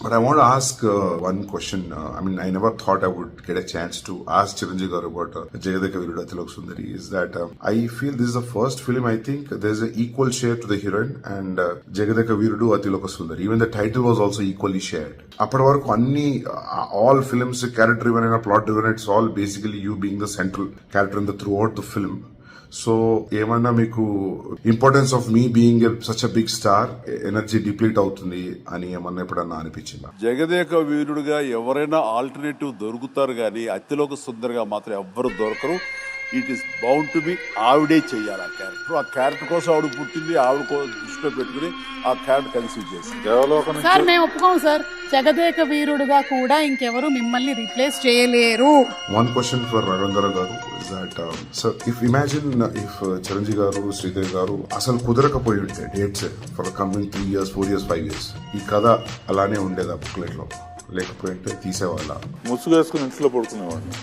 But I want to ask one question. I mean, I never thought I would get a chance to ask Chiranjeevi garu about Jagadeka Veerudu Atilok Sundari. Is that I feel this is the first film. I think there's an equal share to the heroine and Jagadeka Veerudu Atilok Sundari. Even the title was also equally shared. అప్పటి వరకు అన్ని all films character driven and plot driven. It's all basically you being the central character in the throughout the film. So ఏమన్నా మీకు importance of me being such a big star energy deplete అవుతుంది అని ఏమన్నా ఎప్పుడన్నా అనిపించిందా? జగదేక వీరుడుగా ఎవరైనా alternative దొరుకుతారు కానీ అతిలోక సుందరిగా మాత్రం ఎవ్వరు దొరకరు. It is bound to be ఆవిడే చెయ్యాలి ఆ క్యారెక్టర్ కోసం ఆవిడ పుట్టింది, ఆవిడ దృష్టిలో పెట్టుకుని ఆ క్యారెక్టర్ కన్సీవ్ చేసింది. సార్ మేము ఒప్పుకోం సార్, జగదేక వీరుడుగా కూడా ఇంకెవరు మిమ్మల్ని రీప్లేస్ చేయలేరు. వన్ క్వశ్చన్ ఫర్ రవీంద్ర గారు is that sir, if imagine if Chiranjeevi గారు శ్రీదేవి గారు అసలు కుదరకపోయి ఉంటే dates for coming 3 years 4 years 5 years ఈ కథ అలానే ఉండేదా బుక్లెట్ లో, లేకపోతే తీసేవాళ్ళ? ముసుగు వేసుకుని ఇంట్లో పడుకునేవాడిని.